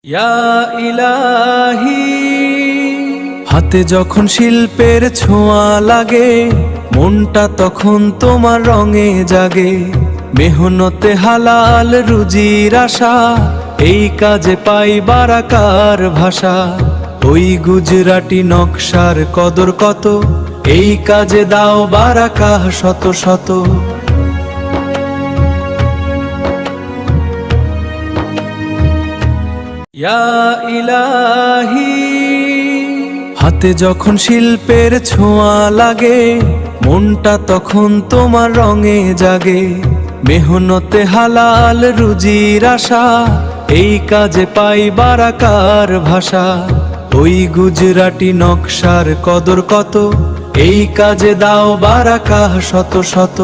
ইয়া ইলাহি, হাতে যখন শিল্পের ছোঁয়া লাগে, মনটা তখন তোমার রঙে জাগে। মেহনতে হালাল রুজির আশা, এই কাজে পাই বারাকার ভাষা। ওই গুজরাটি নকশার কদর কত, এই কাজে দাও বারাকা শত শত। ইয়া ইলাহি, হাতে যখন শিল্পের ছোঁয়া লাগে, মনটা তখন তোমার রঙে জাগে। মেহনতে হালাল রুজির আশা, এই কাজে পাই বারাকার ভাষা। ওই গুজরাটি নকশার কদর কত, এই কাজে দাও বারাকা শত শত।